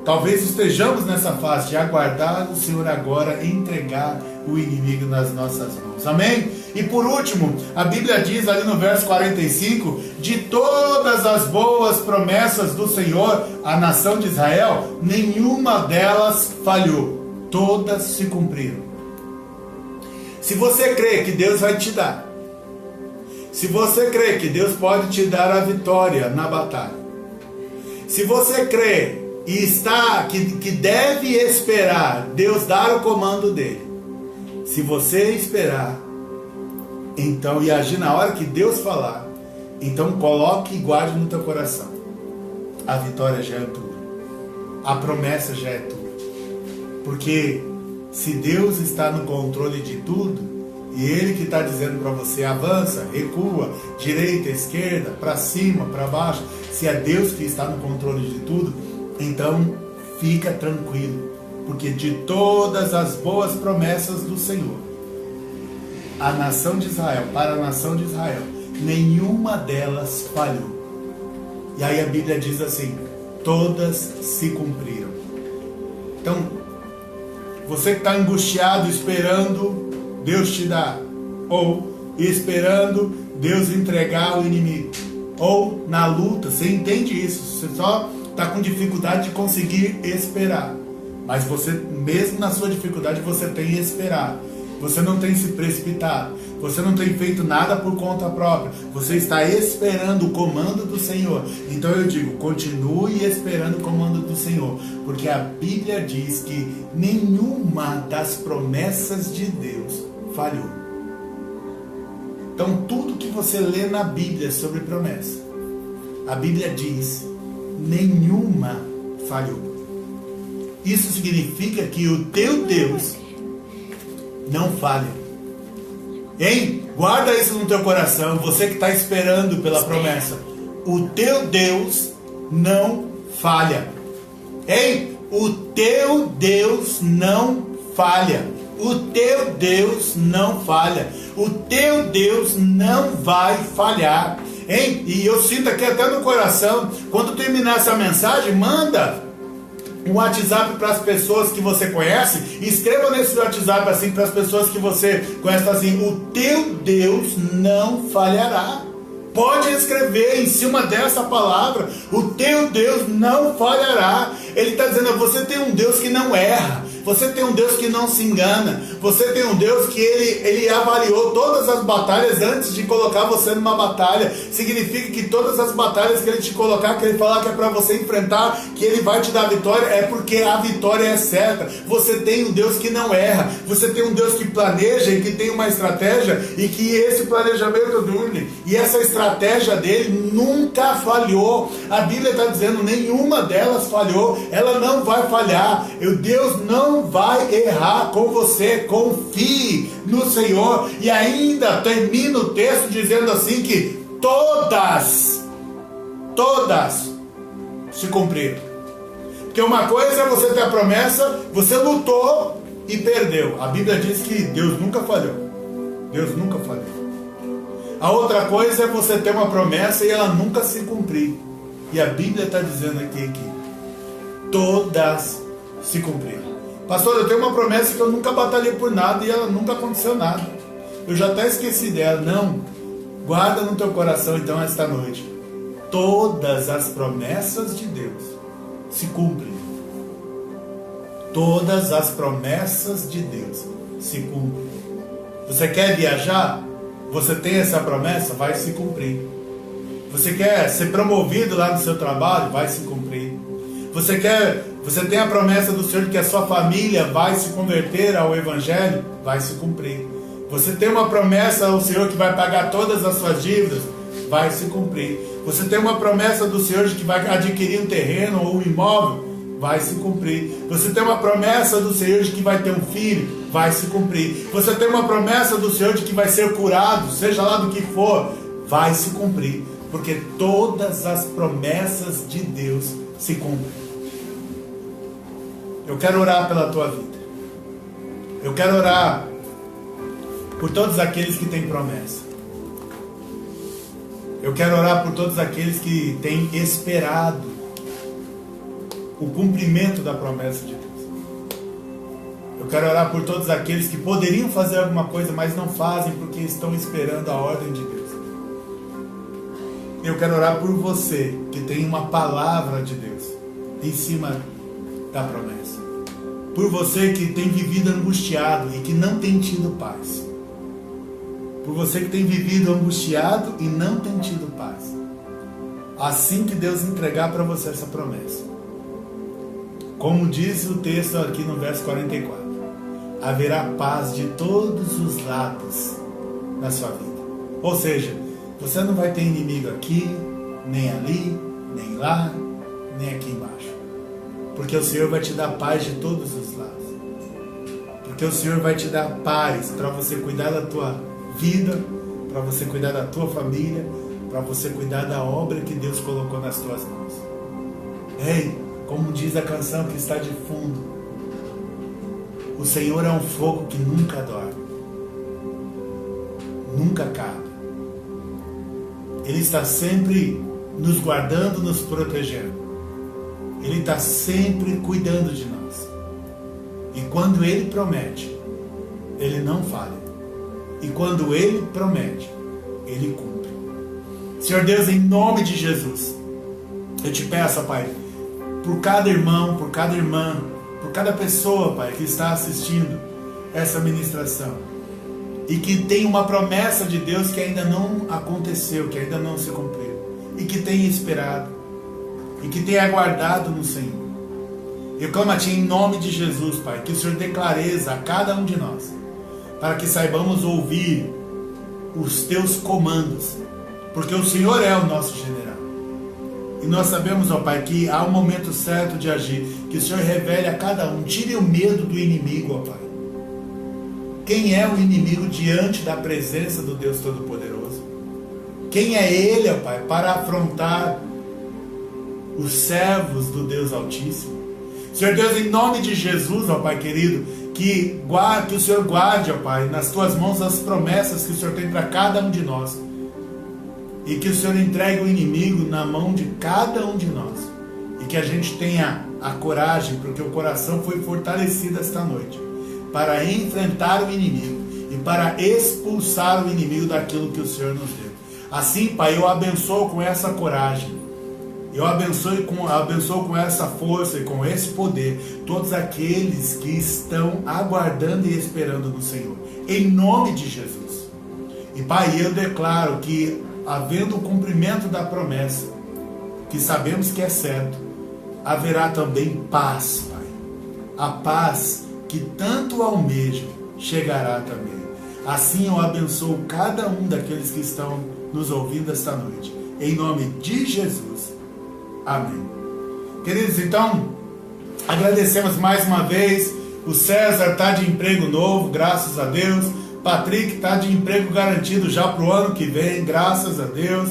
Talvez estejamos nessa fase de aguardar o Senhor agora entregar o inimigo nas nossas mãos. Amém? E por último, a Bíblia diz ali no verso 45, de todas as boas promessas do Senhor à nação de Israel, nenhuma delas falhou. Todas se cumpriram. Se você crê que Deus vai te dar, se você crê que Deus pode te dar a vitória na batalha, se você crê e que deve esperar Deus dar o comando dele, se você esperar, então, e agir na hora que Deus falar, então coloque e guarde no teu coração, a vitória já é tua, a promessa já é tua, porque se Deus está no controle de tudo, e Ele que está dizendo para você, avança, recua, direita, esquerda, para cima, para baixo, se é Deus que está no controle de tudo, então fica tranquilo, porque de todas as boas promessas do Senhor, a nação de Israel, para a nação de Israel, nenhuma delas falhou. E aí a Bíblia diz assim, todas se cumpriram. Então, você que está angustiado, esperando Deus te dar, ou esperando Deus entregar o inimigo, ou na luta, você entende isso, você só está com dificuldade de conseguir esperar, mas você, mesmo na sua dificuldade, você tem que esperar. Você não tem se precipitado. Você não tem feito nada por conta própria. Você está esperando o comando do Senhor. Então eu digo, continue esperando o comando do Senhor. Porque a Bíblia diz que nenhuma das promessas de Deus falhou. Então tudo que você lê na Bíblia sobre promessa, a Bíblia diz, nenhuma falhou. Isso significa que o teu Deus não falha. Hein? Guarda isso no teu coração, você que está esperando pela promessa. O teu Deus não falha. Hein? O teu Deus não falha. O teu Deus não falha. O teu Deus não vai falhar. Hein? E eu sinto aqui até no coração, quando terminar essa mensagem, manda um WhatsApp para as pessoas que você conhece. Escreva nesse WhatsApp assim para as pessoas que você conhece assim: o teu Deus não falhará. Pode escrever em cima dessa palavra: o teu Deus não falhará. Ele está dizendo: você tem um Deus que não erra. Você tem um Deus que não se engana. Você tem um Deus que ele avaliou todas as batalhas antes de colocar você numa batalha. Significa que todas as batalhas que ele te colocar, que ele falar que é para você enfrentar, que ele vai te dar vitória, é porque a vitória é certa. Você tem um Deus que não erra. Você tem um Deus que planeja e que tem uma estratégia, e que esse planejamento dure. E essa estratégia dele nunca falhou. A Bíblia está dizendo, nenhuma delas falhou. Ela não vai falhar. O Deus não vai errar com você. Confie no Senhor. E ainda termina o texto dizendo assim que todas se cumpriram. Porque uma coisa é você ter a promessa, você lutou e perdeu. A Bíblia diz que Deus nunca falhou. Deus nunca falhou. A outra coisa é você ter uma promessa e ela nunca se cumprir. E a Bíblia está dizendo aqui que todas se cumpriram. Pastor, eu tenho uma promessa que eu nunca batalhei por nada e ela nunca aconteceu nada. Eu já até esqueci dela. Não. Guarda no teu coração então esta noite. Todas as promessas de Deus se cumprem. Todas as promessas de Deus se cumprem. Você quer viajar? Você tem essa promessa? Vai se cumprir. Você quer ser promovido lá no seu trabalho? Vai se cumprir. Você tem a promessa do Senhor de que a sua família vai se converter ao Evangelho? Vai se cumprir. Você tem uma promessa ao Senhor que vai pagar todas as suas dívidas? Vai se cumprir. Você tem uma promessa do Senhor de que vai adquirir um terreno ou um imóvel? Vai se cumprir. Você tem uma promessa do Senhor de que vai ter um filho? Vai se cumprir. Você tem uma promessa do Senhor de que vai ser curado, seja lá do que for? Vai se cumprir. Porque todas as promessas de Deus se cumprem. Eu quero orar pela tua vida. Eu quero orar por todos aqueles que têm promessa. Eu quero orar por todos aqueles que têm esperado o cumprimento da promessa de Deus. Eu quero orar por todos aqueles que poderiam fazer alguma coisa, mas não fazem porque estão esperando a ordem de Deus. Eu quero orar por você que tem uma palavra de Deus em cima da promessa. Por você que tem vivido angustiado e que não tem tido paz. Por você que tem vivido angustiado e não tem tido paz. Assim que Deus entregar para você essa promessa, como diz o texto aqui no verso 44, haverá paz de todos os lados na sua vida. Ou seja, você não vai ter inimigo aqui, nem ali, nem lá, nem aqui embaixo. Porque o Senhor vai te dar paz de todos os lados. Porque o Senhor vai te dar paz para você cuidar da tua vida, para você cuidar da tua família, para você cuidar da obra que Deus colocou nas tuas mãos. Ei, como diz a canção que está de fundo, o Senhor é um fogo que nunca dorme, nunca acaba. Ele está sempre nos guardando, nos protegendo. Ele está sempre cuidando de nós. E quando Ele promete, Ele não falha. E quando Ele promete, Ele cumpre. Senhor Deus, em nome de Jesus, eu te peço, Pai, por cada irmão, por cada irmã, por cada pessoa, Pai, que está assistindo, essa ministração. E que tem uma promessa de Deus que ainda não aconteceu, que ainda não se cumpriu. E que tem esperado. E que tem aguardado no Senhor. Eu clamo a Ti em nome de Jesus, Pai, que o Senhor dê clareza a cada um de nós, para que saibamos ouvir os Teus comandos, porque o Senhor é o nosso general. E nós sabemos, ó Pai, que há um momento certo de agir, que o Senhor revele a cada um, tire o medo do inimigo, ó Pai. Quem é o inimigo diante da presença do Deus Todo-Poderoso? Quem é Ele, ó Pai, para afrontar os servos do Deus Altíssimo? Senhor Deus, em nome de Jesus, ó Pai querido, que o Senhor guarde, ó Pai, nas Tuas mãos as promessas que o Senhor tem para cada um de nós. E que o Senhor entregue o inimigo na mão de cada um de nós. E que a gente tenha a coragem, porque o coração foi fortalecido esta noite, para enfrentar o inimigo e para expulsar o inimigo daquilo que o Senhor nos deu. Assim, Pai, eu abençoo com essa coragem. Eu abençoo com essa força e com esse poder todos aqueles que estão aguardando e esperando no Senhor. Em nome de Jesus. E Pai, eu declaro que, havendo o cumprimento da promessa, que sabemos que é certo, haverá também paz, Pai. A paz que tanto almejo chegará também. Assim eu abençoo cada um daqueles que estão nos ouvindo esta noite. Em nome de Jesus. Amém. Queridos, então, agradecemos mais uma vez. O César está de emprego novo, graças a Deus. Patrick está de emprego garantido já para o ano que vem, graças a Deus.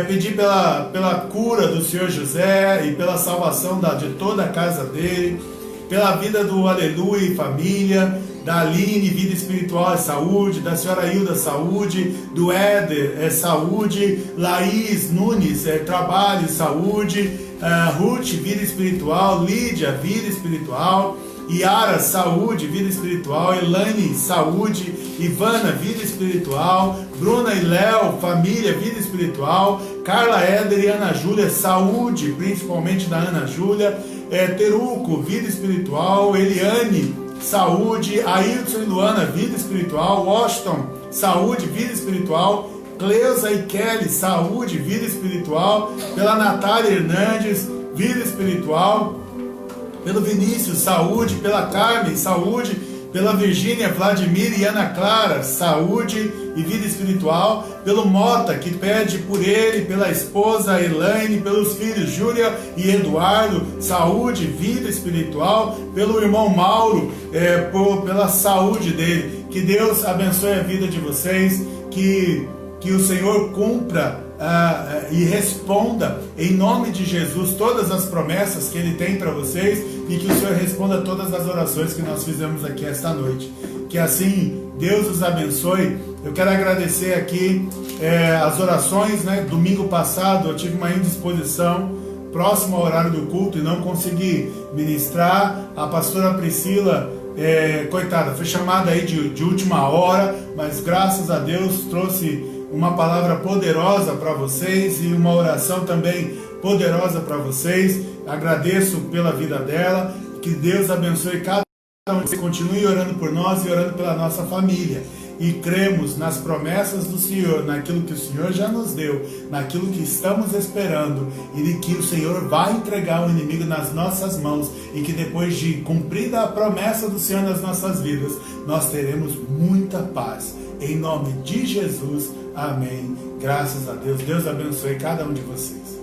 Pedir pela cura do Senhor José e pela salvação de toda a casa dele. Pela vida do Aleluia e família, da Aline, vida espiritual e saúde, da senhora Hilda, saúde, do Éder, saúde, Laís Nunes, trabalho e saúde, Ruth, vida espiritual, Lídia, vida espiritual, Yara, saúde, vida espiritual, Elaine, saúde, Ivana, vida espiritual, Bruna e Léo, família, vida espiritual, Carla, Éder e Ana Júlia, saúde, principalmente da Ana Júlia, Teruco, vida espiritual, Eliane, saúde, Ailton e Luana, vida espiritual, Washington, saúde, vida espiritual, Cleusa e Kelly, saúde, vida espiritual, pela Natália Hernandes, vida espiritual, pelo Vinícius, saúde, pela Carmen, saúde, pela Virgínia, Vladimir e Ana Clara, saúde e vida espiritual, pelo Mota, que pede por ele, pela esposa Elaine, pelos filhos Júlia e Eduardo, saúde, vida espiritual, pelo irmão Mauro, pela saúde dele. Que Deus abençoe a vida de vocês, que o Senhor cumpra e responda em nome de Jesus todas as promessas que Ele tem para vocês, e que o Senhor responda todas as orações que nós fizemos aqui esta noite. Que assim Deus os abençoe. Eu quero agradecer aqui as orações, né? Domingo passado eu tive uma indisposição próximo ao horário do culto e não consegui ministrar. A pastora Priscila, coitada, foi chamada aí de última hora, mas graças a Deus trouxe uma palavra poderosa para vocês e uma oração também poderosa para vocês. Agradeço pela vida dela, que Deus abençoe cada um. Continue orando por nós e orando pela nossa família. E cremos nas promessas do Senhor, naquilo que o Senhor já nos deu, naquilo que estamos esperando, e de que o Senhor vai entregar o inimigo nas nossas mãos, e que depois de cumprida a promessa do Senhor nas nossas vidas, nós teremos muita paz. Em nome de Jesus, amém. Graças a Deus. Deus abençoe cada um de vocês.